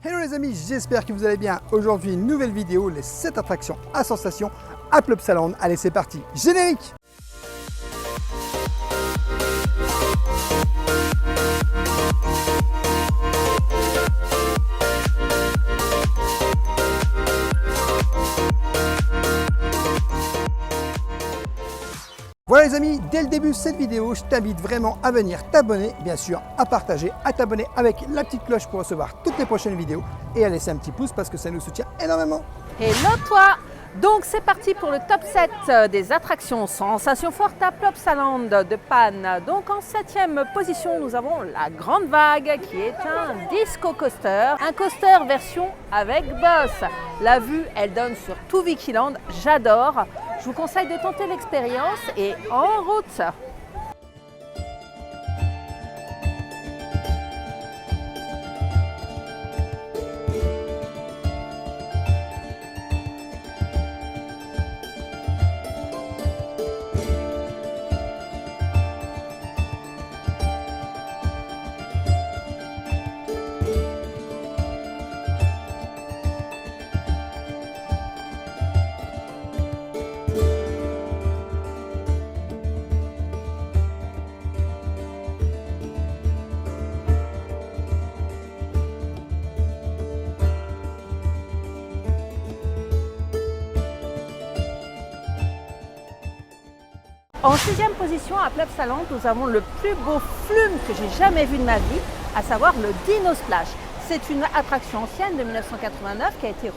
Hello les amis, j'espère que vous allez bien. Aujourd'hui, une nouvelle vidéo, les 7 attractions à sensations à Plopsaland. Allez, c'est parti, générique! Voilà les amis, dès le début de cette vidéo, je t'invite vraiment à venir t'abonner, bien sûr à partager, à t'abonner avec la petite cloche pour recevoir toutes les prochaines vidéos et à laisser un petit pouce parce que ça nous soutient énormément. Hello toi! Donc c'est parti pour le top 7 des attractions sensations fortes à Plopsaland de Panne. Donc en 7e position, nous avons la Grande Vague qui est un disco coaster, un coaster version avec boss. La vue, elle donne sur tout Vikiland, j'adore. Je vous conseille de tenter l'expérience et en route! En 6e position à Plopsaland, nous avons le plus beau flume que j'ai jamais vu de ma vie, à savoir le Dino Splash. C'est une attraction ancienne de 1989 qui a été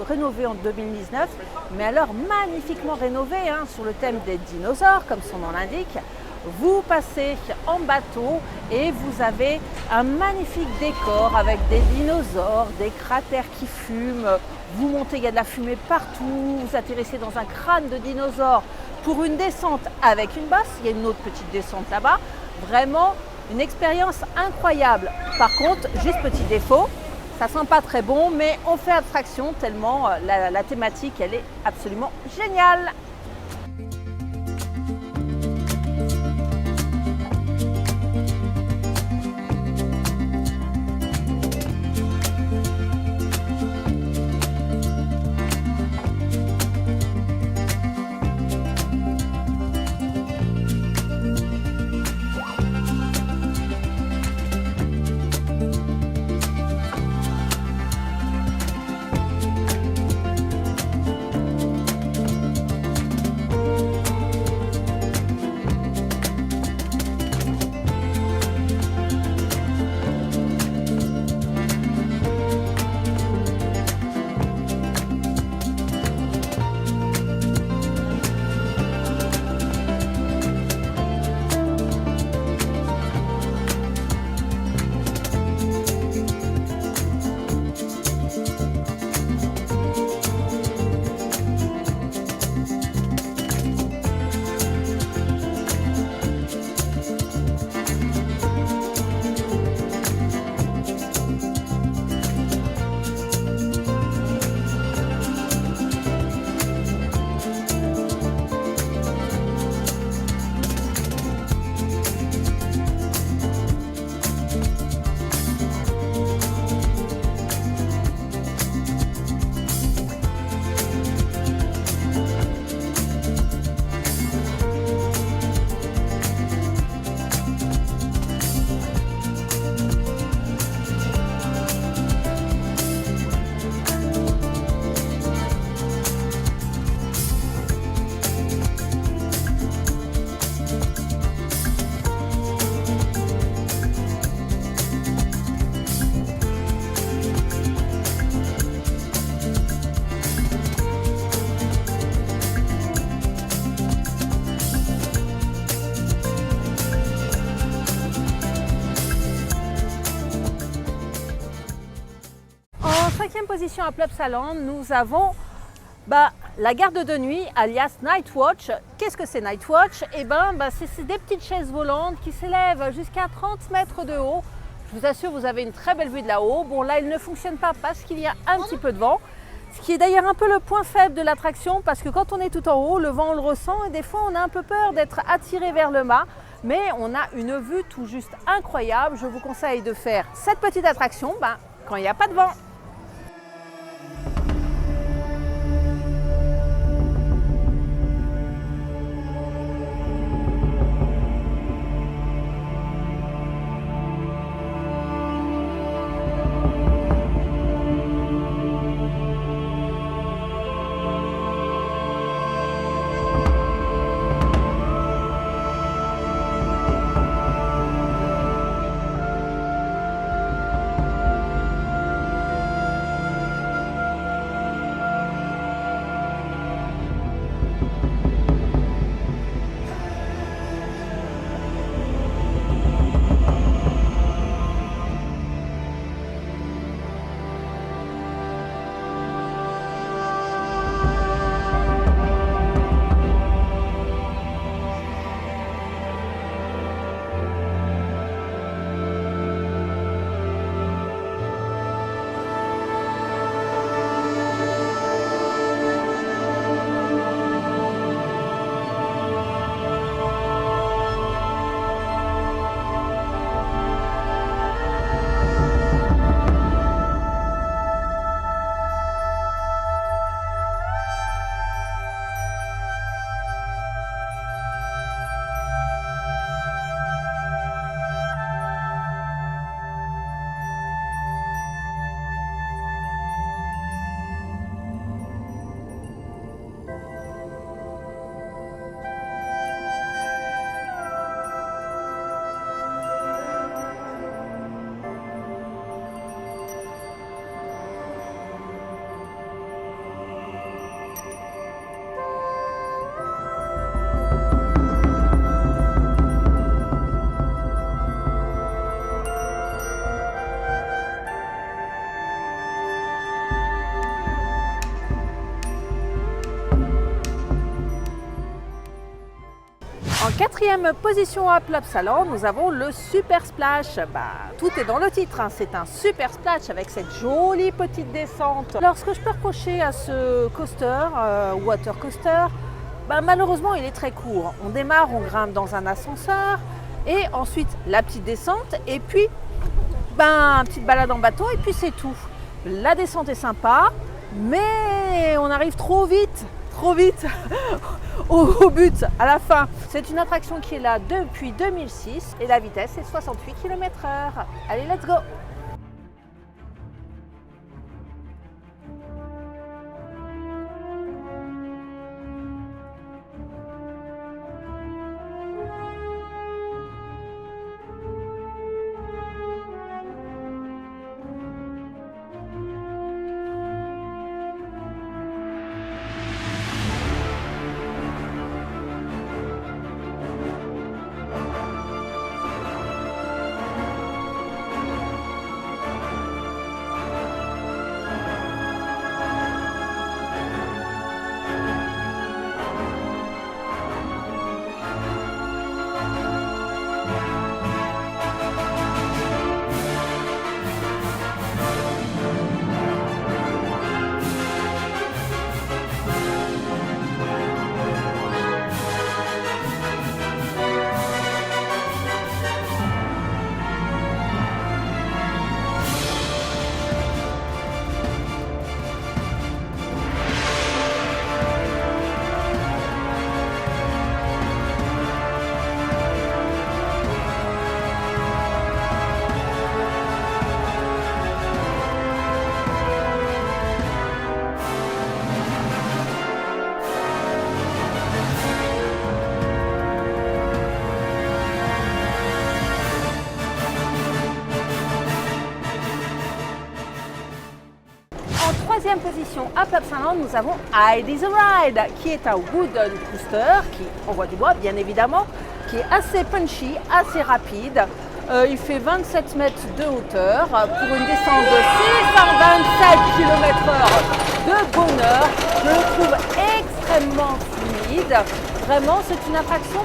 rénovée en 2019, mais alors magnifiquement rénovée sur le thème des dinosaures, comme son nom l'indique. Vous passez en bateau et vous avez un magnifique décor avec des dinosaures, des cratères qui fument. Vous montez, il y a de la fumée partout, vous atterrissez dans un crâne de dinosaure pour une descente avec une bosse. Il y a une autre petite descente là-bas. Vraiment une expérience incroyable. Par contre, juste petit défaut, ça sent pas très bon, mais on fait abstraction tellement la thématique, elle est absolument géniale. En 5e position à Plopsaland, nous avons la garde de nuit, alias Night Watch. Qu'est-ce que c'est Night Watch? C'est des petites chaises volantes qui s'élèvent jusqu'à 30 mètres de haut. Je vous assure, vous avez une très belle vue de là-haut. Bon, là, il ne fonctionne pas parce qu'il y a un petit peu de vent. Ce qui est d'ailleurs un peu le point faible de l'attraction parce que quand on est tout en haut, le vent on le ressent et des fois on a un peu peur d'être attiré vers le mât. Mais on a une vue tout juste incroyable. Je vous conseille de faire cette petite attraction quand il n'y a pas de vent. En quatrième position à Plopsaland, nous avons le Super Splash. Tout est dans le titre, hein. C'est un Super Splash avec cette jolie petite descente. Alors ce que je peux reprocher à ce coaster, water coaster, malheureusement il est très court. On démarre, on grimpe dans un ascenseur et ensuite la petite descente et puis une petite balade en bateau et puis c'est tout. La descente est sympa, mais on arrive trop vite au but, à la fin. C'est une attraction qui est là depuis 2006 et la vitesse est 68 km/h. Allez, let's go! Troisième position à Plopsaland, nous avons Heidi the Ride, qui est un wooden coaster, qui envoie du bois bien évidemment, qui est assez punchy, assez rapide. Il fait 27 mètres de hauteur pour une descente de 627 km/h de bonheur. Je le trouve extrêmement fluide. Vraiment, c'est une attraction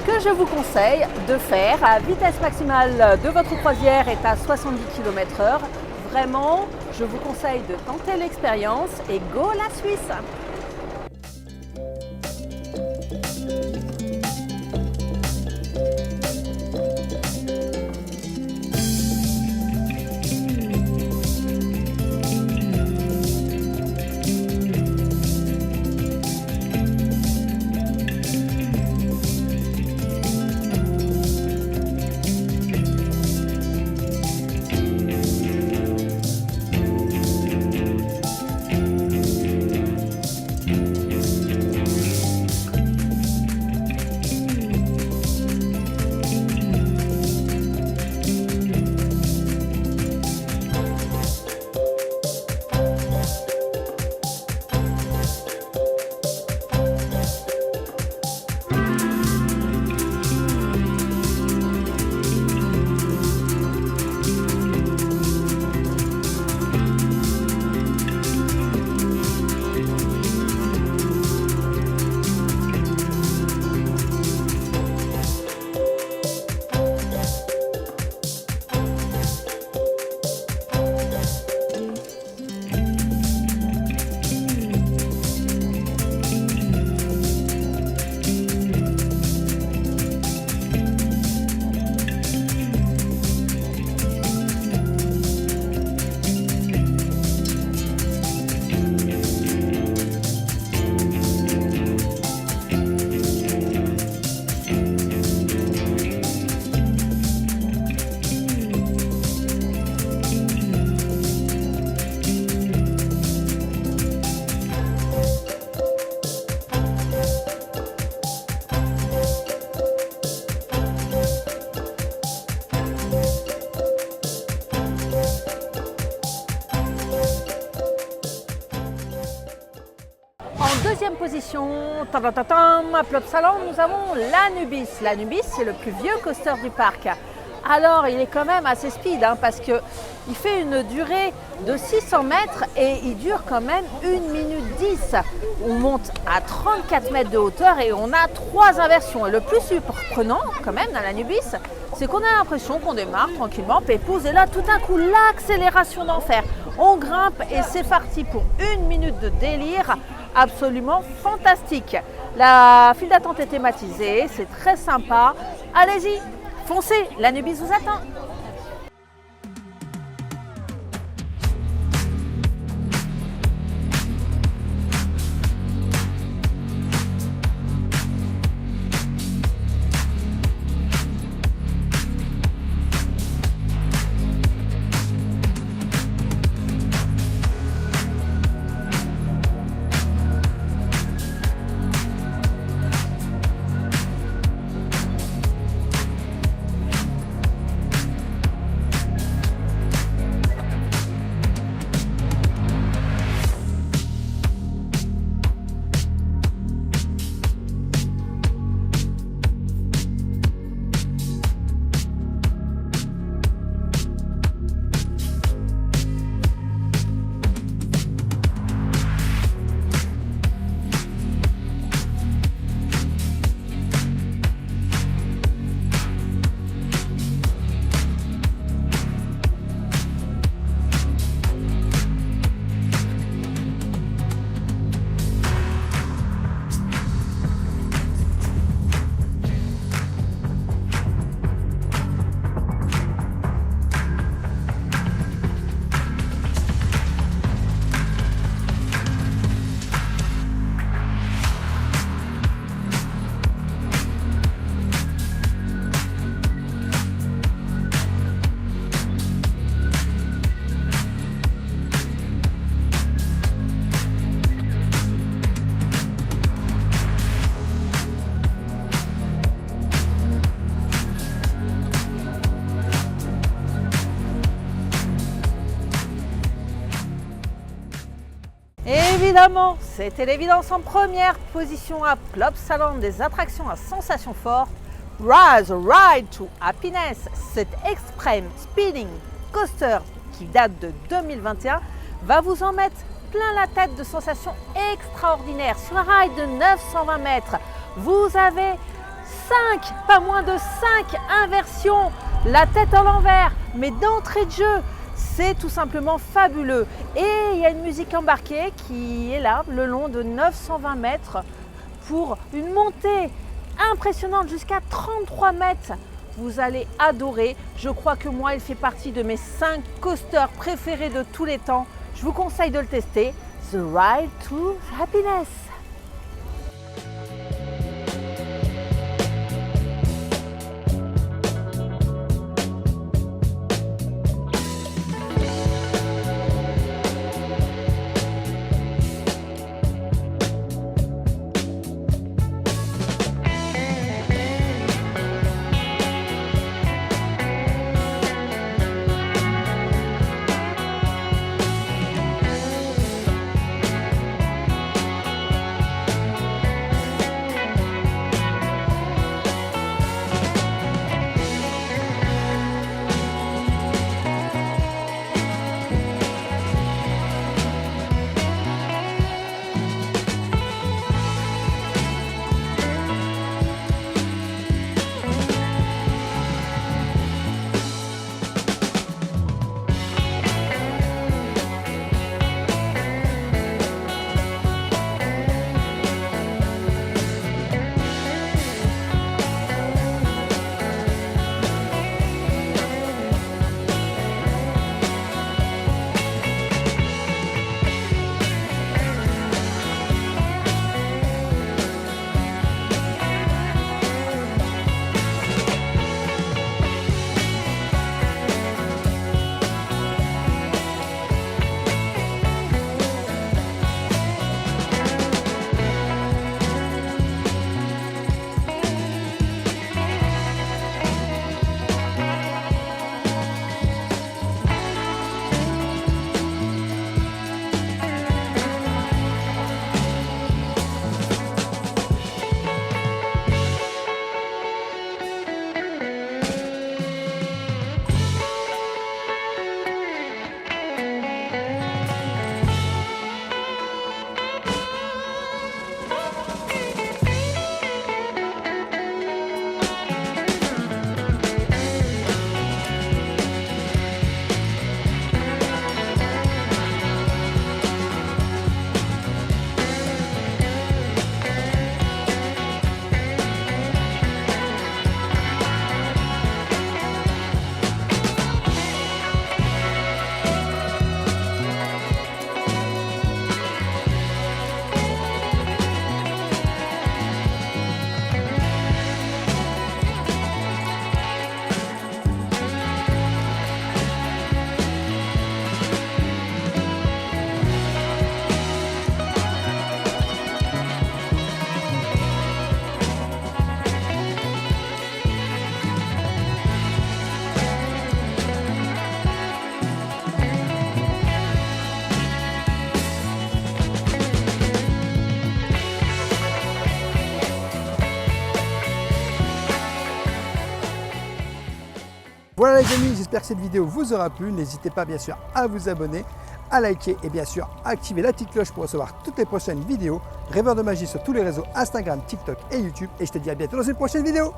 que je vous conseille de faire. La vitesse maximale de votre croisière est à 70 km/h. Vraiment, je vous conseille de tenter l'expérience et go la Suisse! deuxième position, à Plopsaland, nous avons l'Anubis. L'Anubis, c'est le plus vieux coaster du parc. Alors, il est quand même assez speed parce qu'il fait une durée de 600 mètres et il dure quand même 1 minute 10. On monte à 34 mètres de hauteur et on a 3 inversions. Et le plus surprenant quand même dans l'Anubis, c'est qu'on a l'impression qu'on démarre tranquillement, pépouze, et là tout d'un coup l'accélération d'enfer. On grimpe et c'est parti pour 1 minute de délire absolument fantastique. La file d'attente est thématisée, c'est très sympa. Allez-y, foncez, l'Anubis vous attend. Évidemment, c'était l'évidence en première position à Plopsaland des attractions à sensations fortes. Rise Ride to Happiness, cet extreme speeding coaster qui date de 2021, va vous en mettre plein la tête de sensations extraordinaires. Sur un ride de 920 mètres, vous avez 5, pas moins de 5 inversions, la tête à l'envers, mais d'entrée de jeu. C'est tout simplement fabuleux. Et il y a une musique embarquée qui est là le long de 920 mètres pour une montée impressionnante jusqu'à 33 mètres. Vous allez adorer. Je crois que moi, il fait partie de mes 5 coasters préférés de tous les temps. Je vous conseille de le tester. The Ride to Happiness. Voilà les amis, j'espère que cette vidéo vous aura plu. N'hésitez pas bien sûr à vous abonner, à liker et bien sûr à activer la petite cloche pour recevoir toutes les prochaines vidéos. Rêveur de magie sur tous les réseaux Instagram, TikTok et YouTube. Et je te dis à bientôt dans une prochaine vidéo.